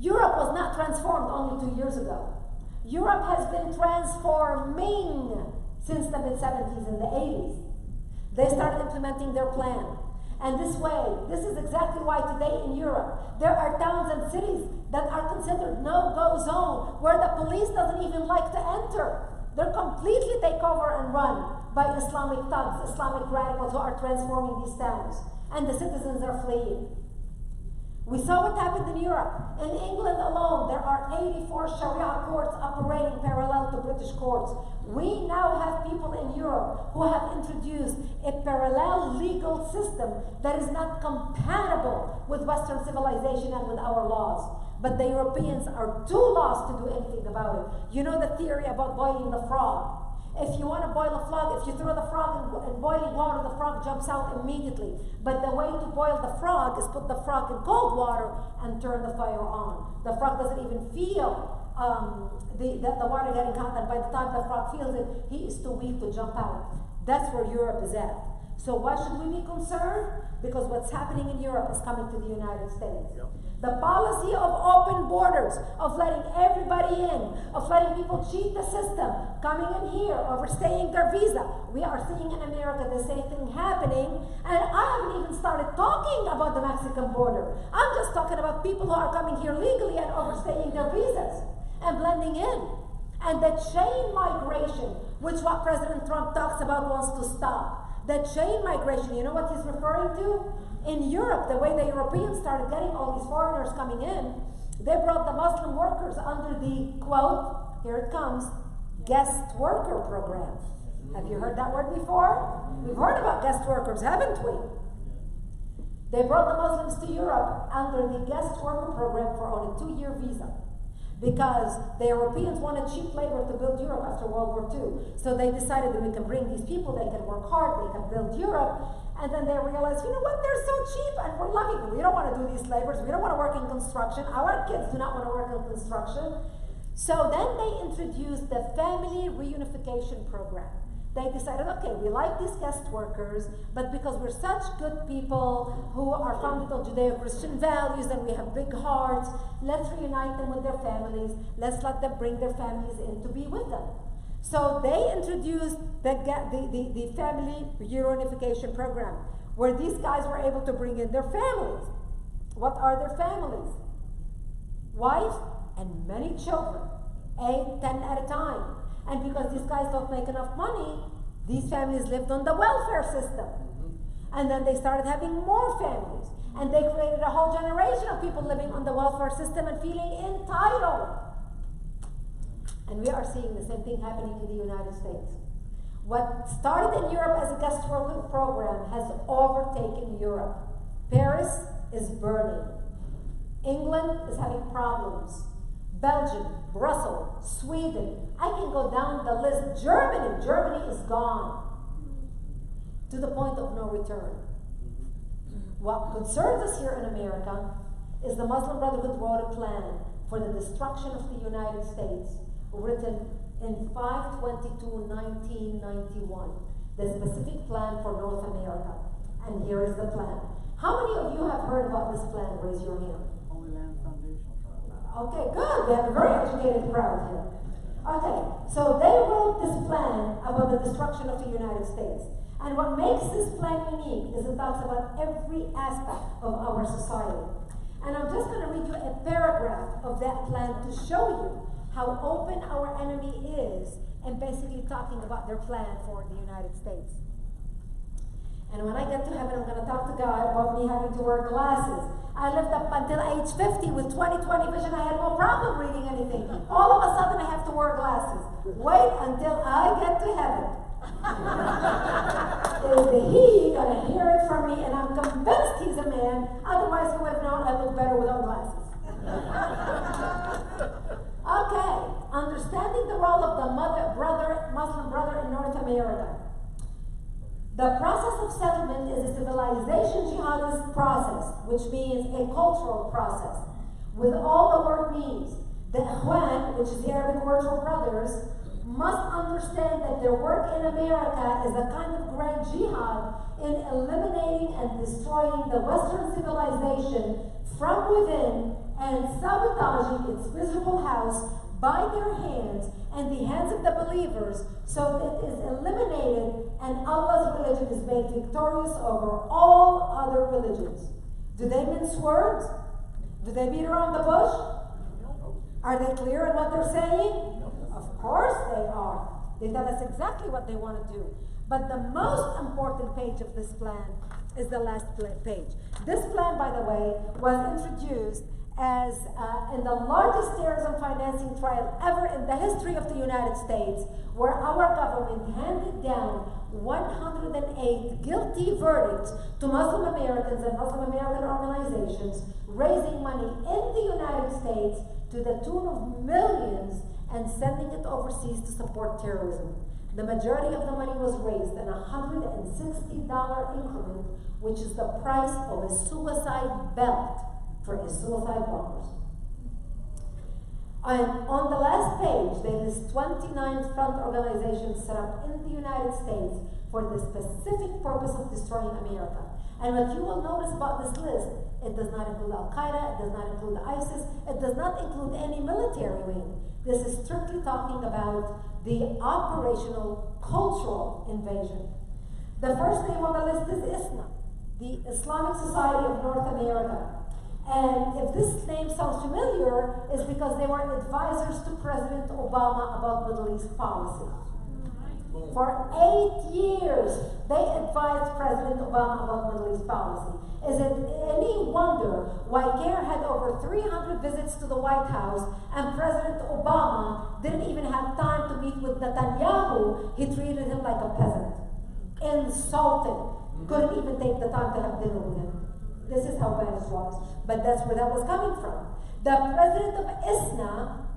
Europe was not transformed only 2 years ago. Europe has been transforming since the mid-70s and the 80s. They started implementing their plan. And this is exactly why today in Europe, there are towns and cities that are considered no-go zone, where the police doesn't even like to enter. They're completely take over and run by Islamic thugs, Islamic radicals who are transforming these towns. And the citizens are fleeing. We saw what happened in Europe. In England alone, there are 84 Sharia courts operating parallel to British courts. We now have people in Europe who have introduced a parallel legal system that is not compatible with Western civilization and with our laws. But the Europeans are too lost to do anything about it. You know the theory about boiling the frog. If you want to boil a frog, if you throw the frog in boiling water, the frog jumps out immediately. But the way to boil the frog is put the frog in cold water and turn the fire on. The frog doesn't even feel the water getting hot, and by the time the frog feels it, he is too weak to jump out. That's where Europe is at. So why should we be concerned? Because what's happening in Europe is coming to the United States. Yep. The policy of open borders, of letting everybody in, of letting people cheat the system, coming in here, overstaying their visa. We are seeing in America the same thing happening, and I haven't even started talking about the Mexican border. I'm just talking about people who are coming here legally and overstaying their visas and blending in. And the chain migration, which what President Trump talks about, wants to stop. The chain migration, you know what he's referring to? In Europe, the way the Europeans started getting all these foreigners coming in, they brought the Muslim workers under the, quote, here it comes, guest worker program. Have you heard that word before? We've heard about guest workers, haven't we? They brought the Muslims to Europe under the guest worker program for on a 2-year visa, because the Europeans wanted cheap labor to build Europe after World War II. So they decided that we can bring these people, they can work hard, they can build Europe, and then they realized, you know what, they're so cheap and we're loving them. We don't want to do these labors, we don't want to work in construction, our kids do not want to work in construction. So then they introduced the family reunification program. They decided, okay, we like these guest workers, but because we're such good people who are founded on Judeo-Christian values and we have big hearts, let's reunite them with their families. Let's let them bring their families in to be with them. So they introduced the family reunification program, where these guys were able to bring in their families. What are their families? Wife and many children, 8, 10 at a time. And because these guys don't make enough money, these families lived on the welfare system. And then they started having more families. And they created a whole generation of people living on the welfare system and feeling entitled. And we are seeing the same thing happening in the United States. What started in Europe as a guest worker program has overtaken Europe. Paris is burning. England is having problems. Belgium, Brussels, Sweden, I can go down the list. Germany is gone to the point of no return. What concerns us here in America is the Muslim Brotherhood wrote a plan for the destruction of the United States, written in 5/22/1991, the specific plan for North America. And here is the plan. How many of you have heard about this plan? Raise your hand. Okay, good. We have a very educated crowd here. Okay, so they wrote this plan about the destruction of the United States. And what makes this plan unique is it talks about every aspect of our society. And I'm just going to read you a paragraph of that plan to show you how open our enemy is in basically talking about their plan for the United States. And when I get to heaven, I'm going to talk to God about me having to wear glasses. I lived up until age 50 with 20/20 vision. I had no problem reading anything. All of a sudden, I have to wear glasses. Wait until I get to heaven. Is he going to hear it from me? And I'm convinced he's a man. Otherwise, he would have known I look better without glasses. Okay, understanding the role of the Muslim brother in North America. The process of settlement is a civilization jihadist process, which means a cultural process, with all the word means. The Ikhwan, which is the Arabic word for brothers, must understand that their work in America is a kind of grand jihad in eliminating and destroying the Western civilization from within and sabotaging its miserable house by their hands and the hands of the believers, so that it is eliminated and Allah's religion is made victorious over all other religions. Do they mince words? Do they beat around the bush? Are they clear in what they're saying? Of course they are. They tell us exactly what they want to do. But the most important page of this plan is the last page. This plan, by the way, was introduced as in the largest terrorism financing trial ever in the history of the United States, where our government handed down 108 guilty verdicts to Muslim Americans and Muslim American organizations, raising money in the United States to the tune of millions and sending it overseas to support terrorism. The majority of the money was raised in a $160 increment, which is the price of a suicide belt for a suicide bombers. And on the last page, they list 29 front organizations set up in the United States for the specific purpose of destroying America. And what you will notice about this list, it does not include Al-Qaeda, it does not include ISIS, it does not include any military wing. This is strictly talking about the operational, cultural invasion. The first name on the list is ISNA, the Islamic Society of North America. And if this name sounds familiar, it's because they were advisors to President Obama about Middle East policy. For 8 years, they advised President Obama about Middle East policy. Is it any wonder why CARE had over 300 visits to the White House and President Obama didn't even have time to meet with Netanyahu? He treated him like a peasant. Insulting. Couldn't even take the time to have dinner with him. This is how bad it was. But that's where that was coming from. The president of ISNA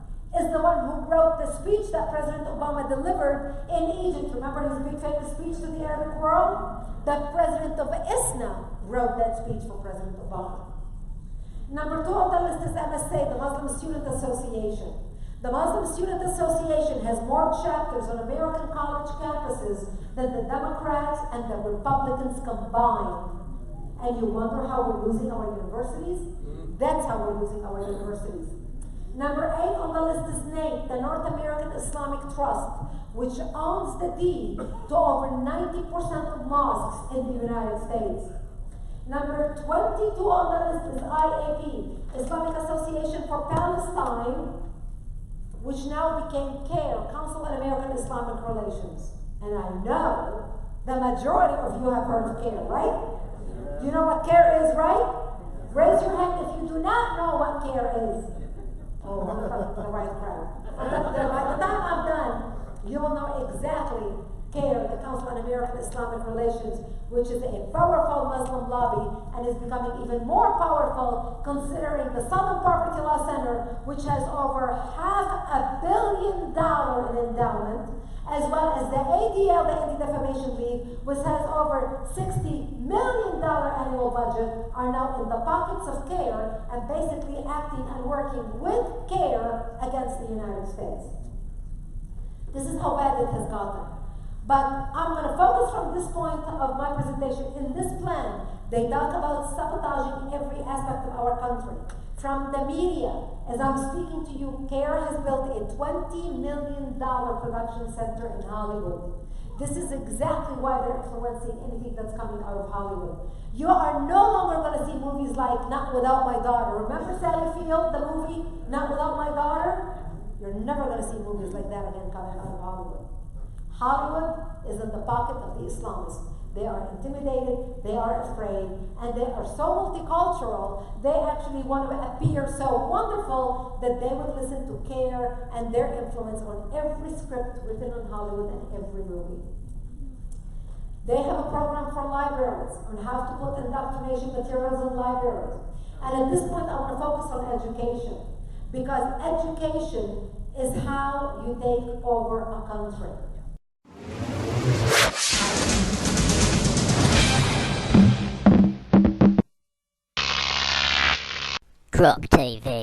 is the one who wrote the speech that President Obama delivered in Egypt. Remember his big famous speech to the Arabic world? The president of ISNA wrote that speech for President Obama. Number 2 on the list is MSA, the Muslim Student Association. The Muslim Student Association has more chapters on American college campuses than the Democrats and the Republicans combined. And you wonder how we're losing our universities? That's how we're losing our universities. Number 8 on the list is NATE, the North American Islamic Trust, which owns the deed to over 90% of mosques in the United States. Number 22 on the list is IAP, Islamic Association for Palestine, which now became CARE, Council on American Islamic Relations. And I know the majority of you have heard of CARE, right? Do you know what CARE is, right? Raise your hand if you do not know what CARE is. Oh, the right crowd. By the time I'm done, you will know exactly CARE, the Council on American Islamic Relations, which is a powerful Muslim lobby and is becoming even more powerful considering the Southern Poverty Law Center, which has over $500 million in endowment, as well as the ADL, the Anti-Defamation League, which has over $60 million annual budget, are now in the pockets of CARE and basically acting and working with CARE against the United States. This is how bad it has gotten. But I'm going to focus from this point of my presentation. In this plan, they talk about sabotaging every aspect of our country. From the media, as I'm speaking to you, CARE has built a $20 million production center in Hollywood. This is exactly why they're influencing anything that's coming out of Hollywood. You are no longer going to see movies like Not Without My Daughter. Remember Sally Field, the movie Not Without My Daughter? You're never going to see movies like that again coming out of Hollywood. Hollywood is in the pocket of the Islamists. They are intimidated, they are afraid, and they are so multicultural, they actually want to appear so wonderful that they would listen to CARE and their influence on every script written on Hollywood and every movie. They have a program for libraries on how to put indoctrination materials in libraries. And at this point, I want to focus on education, because education is how you take over a country. Crop TV.